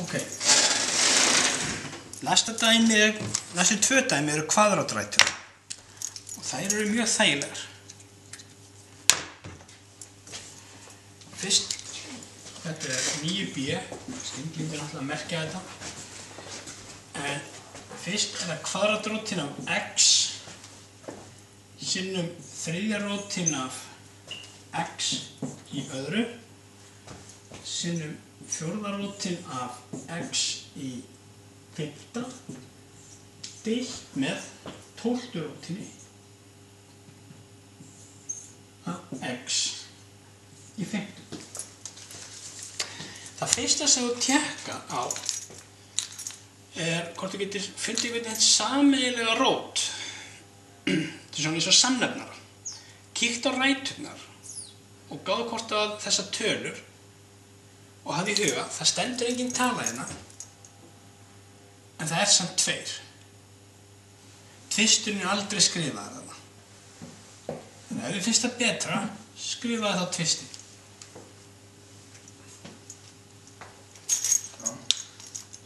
Ok. Næstu tvö dæmi eru kvadratrætur og þær eru mjög þægilegar. Fyrst, þetta er 9b, skynglíkur náttúrulega að merkja þetta. En fyrst er það kvadratrótin af x sinnum þriðja rótin af x í öðru sinnum fjórða rótin af x í fimmta deilt með 12. rótinni af x í fimmtu. Það fyrsta sem þú tékka á er hvort þú getur fundið einhvern sameiginlega rót. Þetta er svona eins og samnefnara. Kíkt á ræturnar og gáðu hvort að þessar tölur og hafði í huga, það stendur engin tala hérna en það er samt 2. Tvisturinn er aldrei skrifaður þarna. En ef þið finnst það betra, skrifaðu þá tvistinn.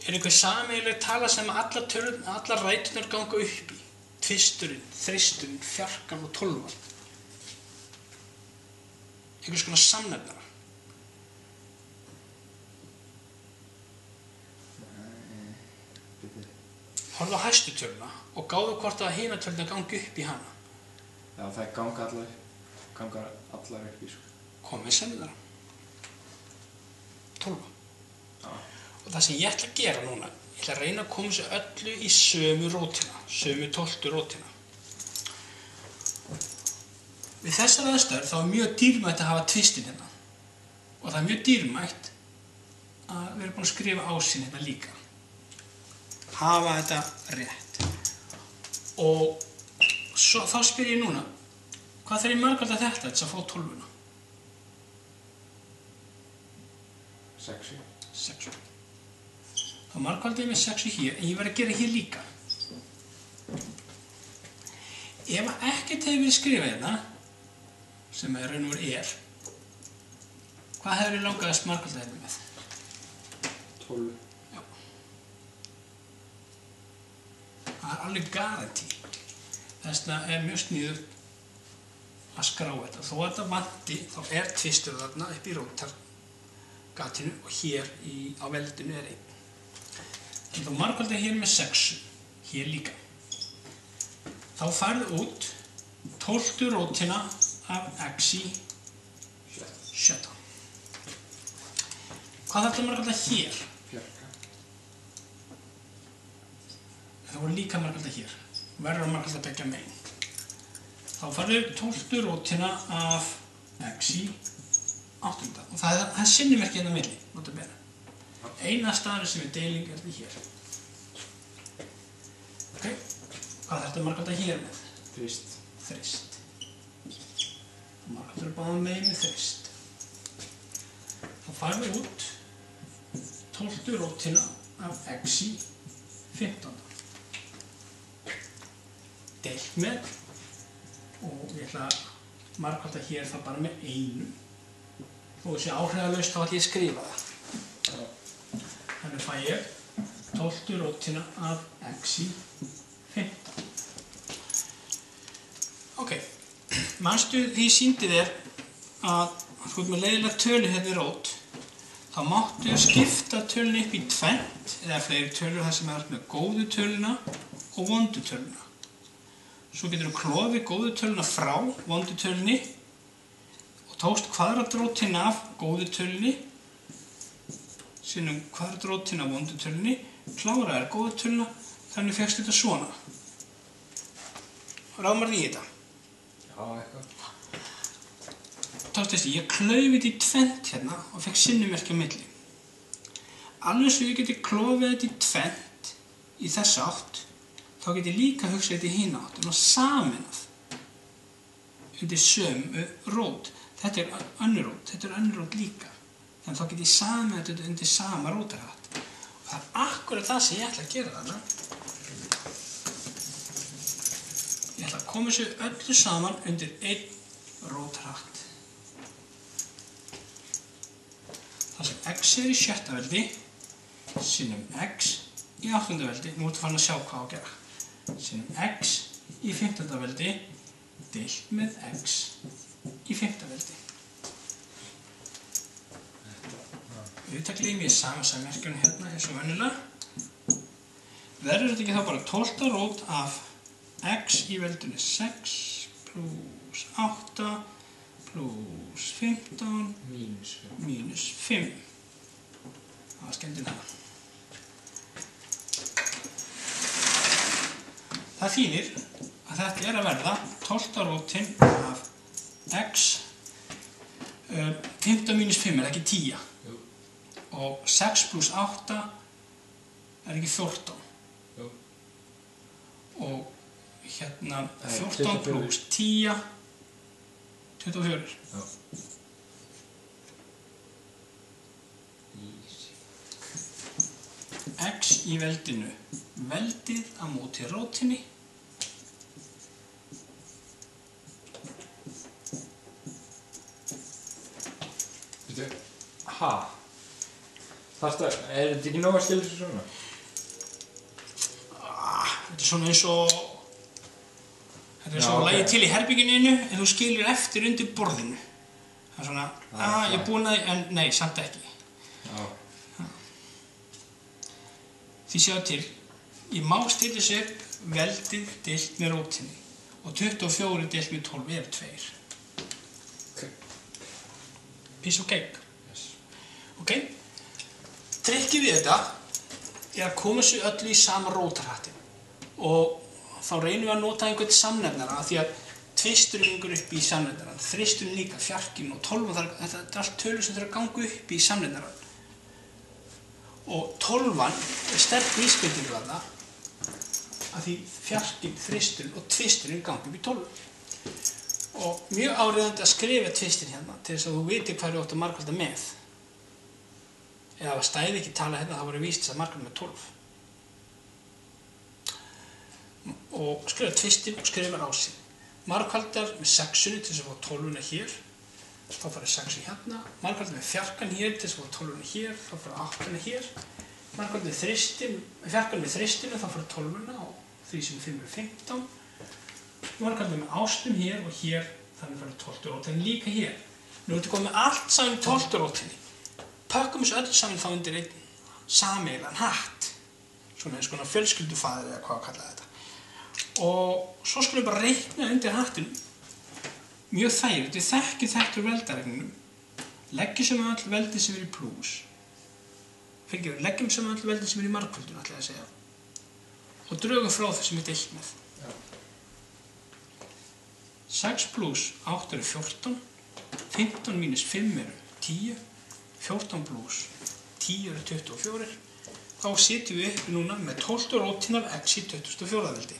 Er einhver sameiginleg tala sem allar ræturnar ganga upp í? Tvisturinn, þristurinn, fjarkan og 12. Einhvers konar samnefnara. Horfðu á hæstu töluna og gáðu hvort að hina töluna gangi upp í hana. Já, það ganga allar upp í sko. Komið sem það. 12. Já. Og það sem ég ætla að gera núna, ég ætla að reyna að koma sér öllu í sömu rótina, sömu 12. rótina. Við þessar aðstæður þá er mjög dýrmætt að hafa tvistinn hérna. Og það er mjög dýrmætt að við erum búin að skrifa ásinn hérna líka. Hafa þetta rétt. Og þá spyr ég núna, hvað þarf ég margfalda þetta til að fá 12? 6. 6. Þá margfaldi ég með 6 hér, en ég verð að gera hér líka. Ef ekkert hefur verið skrifað hérna, sem er raun og veru hvað hefur ég langað að margfalda hérna með? 12. Já. Það er alveg garanti. Þess vegna er mjög sniðugt að skrá þetta. Þó að þetta vanti, þá er tvistur þarna upp í rótargatinu og hér á veldinu er 1. En þá margfaldið hér með 6, hér líka. Þá færðu út 12. rótina af x í 7. Hvað þarf þetta margfaldið hér? 4. Það voru líka margfaldið hér. Verður að margfalda begja megin. Þá færðu 12. rótina af x í 8. Og það er sinnumerki hérna milli, nota bene. Eina staður sem er deiling er þetta hér. Ok, hvað þarf þetta margfalda hér með? Þrist. Þrist. Margfaldur báðum megin með þrist. Þá færðu út 12. rótina af x í 15. Deilt með og ég ætla að margfalda hér það bara með 1. Og þessi áhrifalaust þá ætla ég að skrifa það. Þannig fæ ég 12. rótina af x í 15. Ok, manstu því ég sýndi þér að þú ert með leiðilega tölu hérna í rót, þá máttu skipta tölunni upp í tvennt eða fleiri tölur þar sem er með góðu töluna og vondu töluna. Svo getur þú klofið góðu töluna frá vondu tölunni og tókst kvadratrótina af góðu tölunni sinnum kvadratrótina af vondu tölunni, kláraðir góðu töluna, þannig fékkst þetta svona. Rámar því í þetta? Já, eitthvað. Tókst þessi, ég klaufi þetta í tvennt hérna og fekk sinnumerki á milli. Alveg svo ég geti klofið þetta í tvennt í þessa átt, þá get ég líka hugsað þetta í hina átt og saminað undir sömu rót. Þetta er önnur rót, þetta er önnur rót líka. Þannig þá get ég saminað þetta undir sama rótarhatt. Og það er akkurat það sem ég ætla að gera þarna. Ég ætla að koma þessu öllu saman undir 1 rótarhatt. þar sem x er í sjötta veldi, sinnum x í 8. veldi, nú ertu farin að sjá hvað á að gera, sinnum x í 15. veldi deilt með x í 5. veldi. Auðvitað gleymi ég samansammerkjunum hérna eins og venjulega. Verður þetta ekki þá bara 12. rót af x í veldinu 6 plus 8 plus 15 mínus 5. Það var skemmtilega. Það þýðir að þetta er að verða 12. rótin af x 15 mínus 5 er ekki 10. Og 6 plus 8 er ekki 14. Og hérna 14 plus 10 24. X í veldinu veldið á móti rótinni Er þetta ekki nóg að skilja þessu svona? Þetta er svona eins og þetta er svona lagið til í herbygginu en þú skilur eftir undir borðinu. Það er svona, ég er búinn að, en nei, samt ekki. Því sjáðu til, ég má stilla þessu upp veldið deilt með rótinni og 24 deilt með 12 er 2. Piece of cake. Ok? Trikkið við þetta er að koma þessu öllu í sama rótarhattin og þá reynum við að nota einhvern samnefnara af því að tvisturinn gengur upp í samnefnaran, þristurinn líka, fjarkinn og 12, þetta er allt tölur sem þurfa að ganga upp í samnefnaran. Og 12 er sterk vísbendingu að það af því fjarkinn, þristurinn og tvisturinn ganga upp í 12. Og mjög áríðandi að skrifa tvisturinn hérna til þess að þú viti hvað þú átt að margfalda með. Ef það stæði ekki tala hérna þá voru víst þess að margfalda með 12. Og skrifa tvistinn og skrifa rásinn. Margfaldar með 6-unni til þess að fá 12-una hér, þá fara 6 hérna. Margfaldar með fjarkan hér til þess að fá 12-una hér, þá fara 8-una hér. Margfaldar með fjarkan með þristinu, þá fara 12-una og 3 sem 5 er 15. Margfaldar með ástum hér og hér, þannig fara 12 rótin líka hér. Nú ertu komið með allt saman í 12 rótinni. Pökkum þessu öll saman þá undir einn sameiginlegan hatt. Svona eins konar fjölskyldufaðir eða hvað að kalla þetta. Og svo skulum við bara reikna undir hattinu. Mjög þægilegt, við þekkjum þetta úr veldareikningnum. Leggjum saman öll veldi sem er í plús. Leggjum saman öll veldi sem er í margföldun, ætla ég að segja. Og drögum frá það sem er deilt með. 6 plus 8 eru 14, 15 mínus 5 eru 10, 14 plus 10 eru 24. Þá setjum við upp núna með 12 rótin af x í 24. veldi.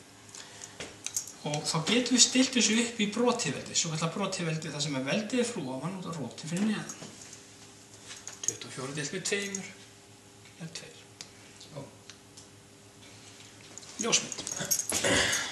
Og þá getum við stilt þessu upp í brotiveldi, svo kallar brotiveldi þar sem er veldið frá ofan og rótin fyrir neðan. 24 deilt með 2 er 2. Ljósmynd.